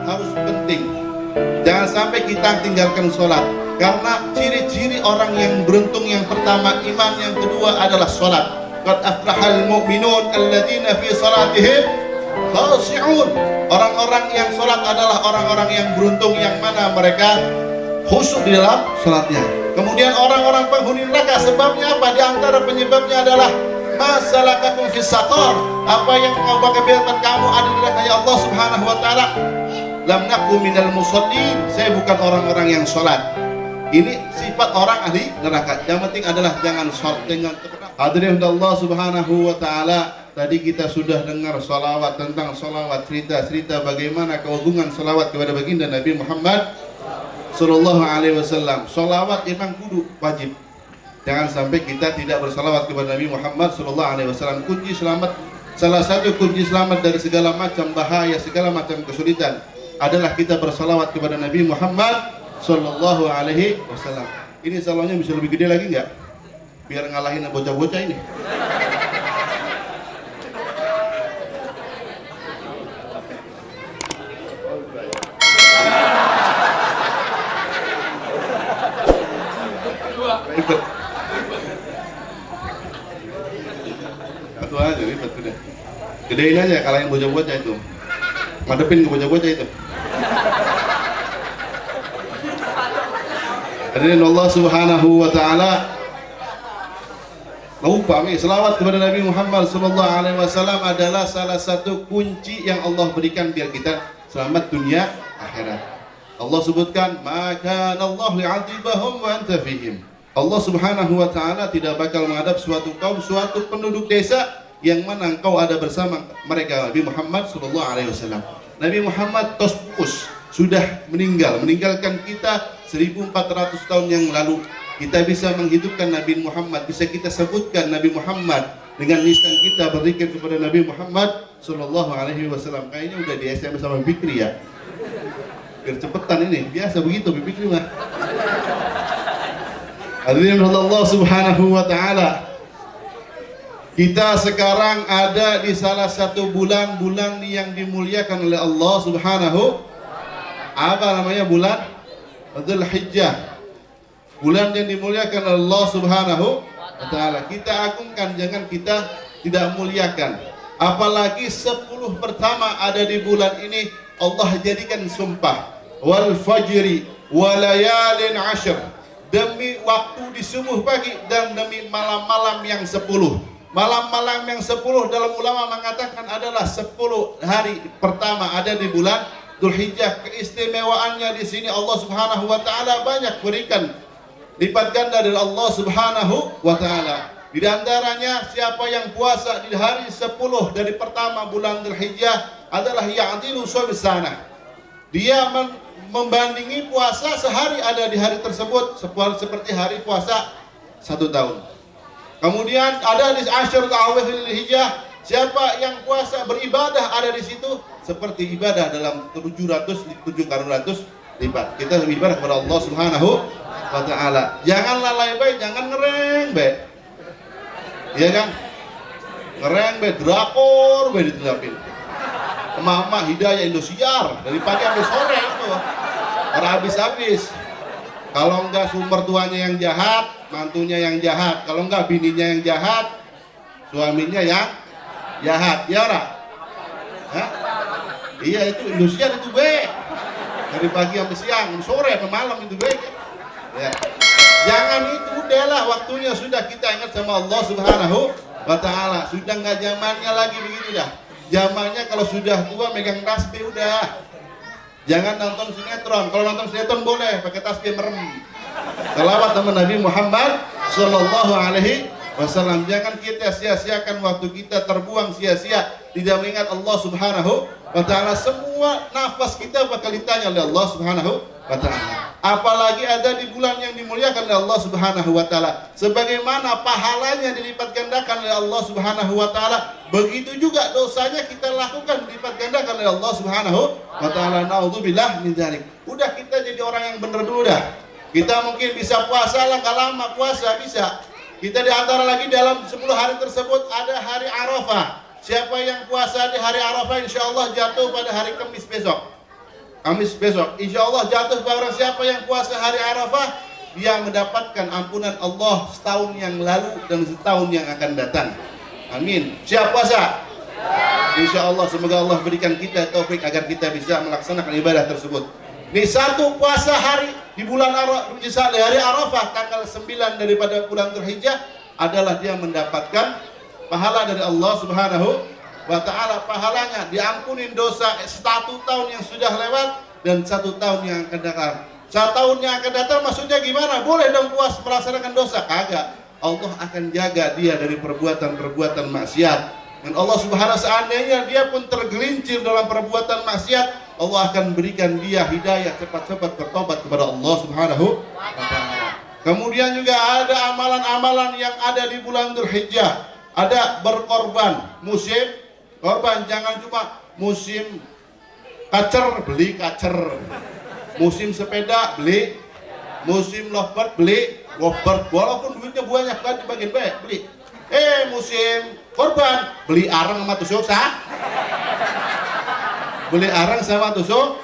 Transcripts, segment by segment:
harus penting. Jangan sampai kita tinggalkan sholat. Karena ciri-ciri orang yang beruntung yang pertama iman, yang kedua adalah sholat. Qad aflahal mu'minun alladzina fi salatihim khashi'un. Orang-orang yang sholat adalah orang-orang yang beruntung, yang mana mereka khusyuk di dalam sholatnya. Kemudian orang-orang penghuni neraka, sebabnya apa? Di antara penyebabnya adalah masalakakum fis saqar. Apa yang mengakibatkan kamu ada di neraka, ya Allah Subhanahu wa taala? Lam naku minal musallin. Saya bukan orang-orang yang sholat. Ini sifat orang ahli neraka. Yang penting adalah jangan sholat dengan terkenal. Hadirin Allah Subhanahu wa taala, tadi kita sudah dengar salawat, tentang salawat, cerita-cerita bagaimana keagungan salawat kepada baginda Nabi Muhammad sallallahu alaihi wasallam. Salawat memang kudu wajib. Jangan sampai kita tidak bersalawat kepada Nabi Muhammad sallallahu alaihi wasallam. Kunci selamat, salah satu kunci selamat dari segala macam bahaya, segala macam kesulitan adalah kita bersalawat kepada Nabi Muhammad sallallahu alaihi wasallam. Ini salawatnya bisa lebih gede lagi enggak? Biar ngalahin bocah-bocah ini. Ribet. Satu aja ribet udah. Gedein aja kalahin bocah-bocah itu. Madepin ke bocah-bocah itu. Hadirin Allah Subhanahu wa taala, lupa selawat kepada Nabi Muhammad sallallahu alaihi wasallam adalah salah satu kunci yang Allah berikan biar kita selamat dunia akhirat. Allah sebutkan, maka Allah li'adzibahum wa anta fihim. Allah Subhanahu wa taala tidak bakal menghadap suatu kaum, suatu penduduk desa yang mana engkau ada bersama mereka. Nabi Muhammad sallallahu alaihi wasallam. Nabi Muhammad tosbus sudah meninggalkan kita 1400 tahun yang lalu. Kita bisa menghidupkan Nabi Muhammad, bisa kita sebutkan Nabi Muhammad dengan lisan kita, berzikir kepada Nabi Muhammad sallallahu alaihi wasallam. Kayaknya udah di SMS sama Fikri ya. Biar cepetan ini, biasa begitu Fikri mah. Hadirin Allah Subhanahu wa taala. Kita sekarang ada di salah satu bulan-bulan yang dimuliakan oleh Allah Subhanahu. Apa namanya bulan? Dzulhijjah. Bulan yang dimuliakan oleh Allah Subhanahu wa taala. Kita agungkan, jangan kita tidak muliakan. Apalagi 10 pertama ada di bulan ini, Allah jadikan sumpah. Wal fajri wa layalin 'ashr. Demi waktu di subuh pagi dan demi malam-malam yang 10. Malam-malam yang 10 dalam ulama mengatakan adalah 10 hari pertama ada di bulan Dzulhijjah. Keistimewaannya di sini Allah Subhanahu wa taala banyak berikan lipat ganda dari Allah Subhanahu wa taala. Di antaranya siapa yang puasa di hari 10 dari pertama bulan Dzulhijjah adalah ya'dilu shawm. Dia membandingi puasa sehari ada di hari tersebut seperti hari puasa 1 tahun. Kemudian ada di Asyur Dzul Hijjah, siapa yang puasa beribadah ada di situ seperti ibadah dalam 7 kali 100 lipat. Kita beribadah kepada Allah Subhanahu wa taala. Jangan lalai baik, jangan ngereng baik. Iya kan? Ngereng baik, drakor baik diterapin. Mama Hidayah Indosiar dari pagi sampai sore itu. Orang habis-habis. Kalau enggak sumber tuanya yang jahat, mantunya yang jahat. Kalau enggak bininya yang jahat, suaminya yang jahat. Ya ora? Hah? Iya itu Indosiar itu baik. Dari pagi sampai siang, sore sampai malam itu baik. Ya. Jangan itu, udahlah waktunya sudah kita ingat sama Allah Subhanahu wa taala. Sudah enggak zamannya lagi begitu dah. Zamannya kalau sudah tua megang tasbih udah. Jangan nonton sinetron. Kalau nonton sinetron boleh pakai tasbih merem. Selawat sama Nabi Muhammad sallallahu alaihi wasallam. Jangan kita sia-siakan waktu kita, terbuang sia-sia tidak mengingat Allah Subhanahu wa taala. Semua nafas kita bakal ditanya oleh Allah Subhanahu wa taala. Apalagi ada di bulan yang dimuliakan oleh Allah Subhanahu wa taala. Sebagaimana pahalanya dilipat gandakan oleh Allah Subhanahu wa taala, begitu juga dosanya kita lakukan dilipat gandakan oleh Allah Subhanahu wa taala. Naudzubillah min dzalik. Udah kita jadi orang yang bener dulu dah. Kita mungkin bisa puasa lah, enggak lama puasa bisa. Kita di antara lagi dalam 10 hari tersebut ada hari Arafah. Siapa yang puasa di hari Arafah insyaallah jatuh pada hari Kamis besok. Kamis besok, insya Allah jatuh barang siapa yang puasa hari Arafah, dia mendapatkan ampunan Allah setahun yang lalu dan setahun yang akan datang. Amin. Siap puasa? Insya Allah, semoga Allah berikan kita taufik agar kita bisa melaksanakan ibadah tersebut. Ini satu puasa hari di bulan Arafah, di hari Arafah tanggal 9 daripada bulan Dzulhijjah adalah dia mendapatkan pahala dari Allah Subhanahu wa ta'ala. Pahalanya diampunin dosa 1 tahun yang sudah lewat dan 1 tahun yang akan datang. 1 tahun yang akan datang maksudnya gimana? Boleh dong puas melaksanakan dosa? Kagak. Allah akan jaga dia dari perbuatan-perbuatan maksiat. Dan Allah Subhanahu seandainya dia pun tergelincir dalam perbuatan maksiat, Allah akan berikan dia hidayah cepat-cepat bertobat kepada Allah Subhanahu wa ta'ala. Kemudian juga ada amalan-amalan yang ada di bulan Dzulhijjah. Ada berkorban, musim korban, jangan cuma musim kacer beli kacer, musim sepeda beli, musim lovebird beli lovebird, walaupun duitnya banyak kan dibagiin baik beli. Musim korban beli arang sama tusuk beli arang sama tusuk.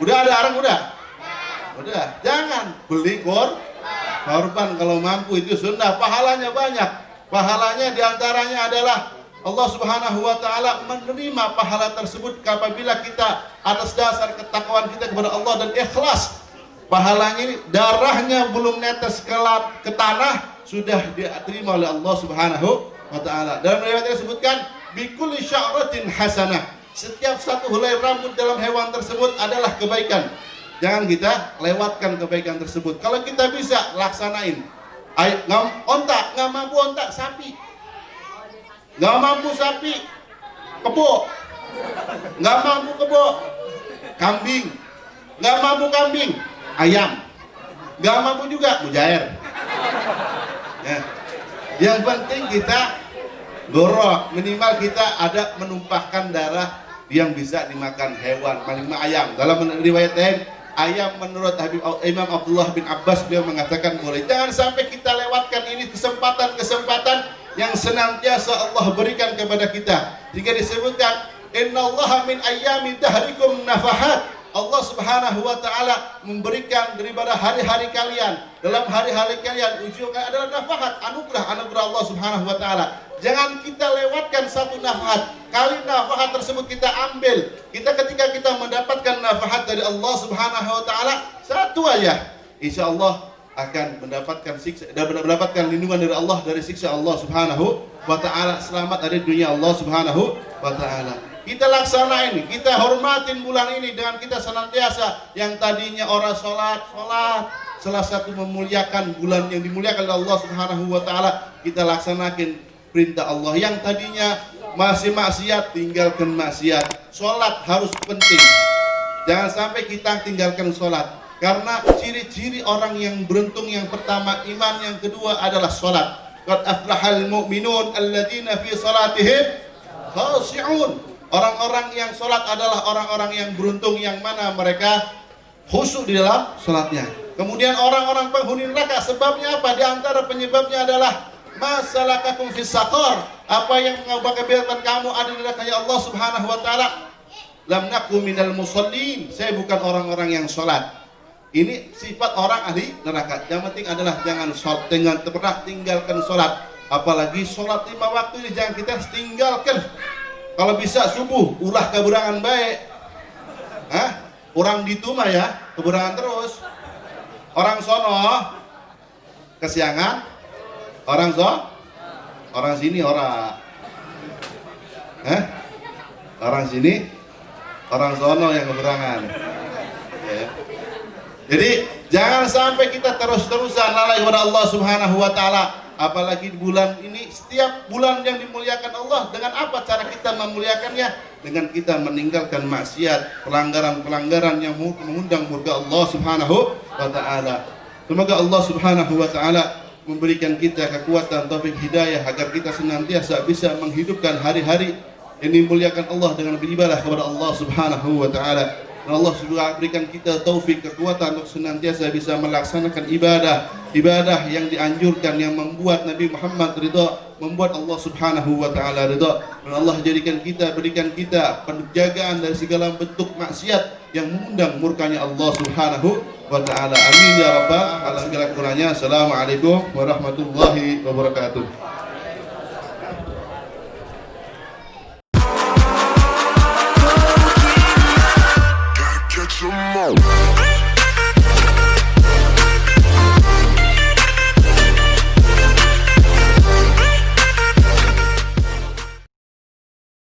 Udah ada arang udah? Jangan beli korban kalau mampu, itu sunnah, pahalanya banyak. Pahalanya diantaranya adalah Allah Subhanahu wa ta'ala menerima pahala tersebut apabila kita atas dasar ketakwaan kita kepada Allah dan ikhlas. Pahalanya ini darahnya belum netes ke tanah sudah diterima oleh Allah Subhanahu wa ta'ala. Dalam riwayat disebutkan bikulli sya'ratin hasanah. Setiap satu helai rambut dalam hewan tersebut adalah kebaikan. Jangan kita lewatkan kebaikan tersebut. Kalau kita bisa laksanain. Ontak, nggak mampu ontak, sapi. Nggak mampu sapi, kebo. Nggak mampu kebo, kambing. Nggak mampu kambing, ayam. Nggak mampu juga mujair. Ya. Yang penting kita gorok, minimal kita ada menumpahkan darah yang bisa dimakan hewan, paling ayam. Dalam riwayat lain, ayam menurut Imam Abdullah bin Abbas, beliau mengatakan boleh. Jangan sampai kita lewatkan ini kesempatan yang senantiasa Allah berikan kepada kita. Jika disebutkan innallaha min ayyami dahrikum nafahat, Allah Subhanahu wa ta'ala memberikan daripada hari-hari kalian. Dalam hari-hari kalian ujungnya adalah nafahat, anugerah Allah Subhanahu wa ta'ala. Jangan kita lewatkan satu nafahat. Kali nafahat tersebut kita ambil, ketika kita mendapatkan nafahat dari Allah Subhanahu wa ta'ala satu aja, insya Allah akan mendapatkan siksa dan mendapatkan lindungan dari Allah dari siksa Allah Subhanahu wa ta'ala. Selamat dari dunia Allah Subhanahu wa ta'ala. Kita laksanain, kita hormatin bulan ini dengan kita senantiasa yang tadinya orang sholat. Salah satu memuliakan bulan yang dimuliakan oleh Allah Subhanahu wa ta'ala, kita laksanakan perintah Allah. Yang tadinya masih maksiat, tinggalkan maksiat. Sholat harus penting. Jangan sampai kita tinggalkan sholat. Karena ciri-ciri orang yang beruntung yang pertama iman, yang kedua adalah sholat. Qad aflahal mu'minun alladzina fi salatihim khashi'un. Orang-orang yang sholat adalah orang-orang yang beruntung, yang mana mereka khusyuk di dalam sholatnya. Kemudian orang-orang penghuni neraka, sebabnya apa? Di antara penyebabnya adalah masalakakum fis saqar. Apa yang mengakibatkan kamu ada di neraka ya Allah Subhanahu wa ta'ala? Lam naku minal musallin. Saya bukan orang-orang yang sholat. Ini sifat orang ahli neraka. Yang penting adalah jangan sholat, pernah tinggalkan sholat. Apalagi sholat 5 waktu ini jangan kita tinggalkan. Kalau bisa subuh, ulah keberangan baik. Orang gitu mah ya, keberangan terus. Orang sono kesiangan, orang sini orang. Orang sini, orang sono yang keberangan. Ya. Jadi jangan sampai kita terus-terusan lalai kepada Allah Subhanahu wa ta'ala. Apalagi di bulan ini, setiap bulan yang dimuliakan Allah. Dengan apa cara kita memuliakannya? Dengan kita meninggalkan maksiat, pelanggaran-pelanggaran yang mengundang murka Allah Subhanahu wa ta'ala. Semoga Allah Subhanahu wa ta'ala memberikan kita kekuatan, taufik, hidayah agar kita senantiasa bisa menghidupkan hari-hari yang dimuliakan Allah dengan beribadah kepada Allah Subhanahu wa ta'ala. Dan Allah juga berikan kita taufik, kekuatan untuk senantiasa bisa melaksanakan ibadah yang dianjurkan, yang membuat Nabi Muhammad ridha, membuat Allah Subhanahu wa taala ridha, dan Allah berikan kita penjagaan dari segala bentuk maksiat yang mengundang murkanya Allah Subhanahu wa taala. Amin ya rabbal alamin. Segala kurangnya, assalamualaikum warahmatullahi wabarakatuh.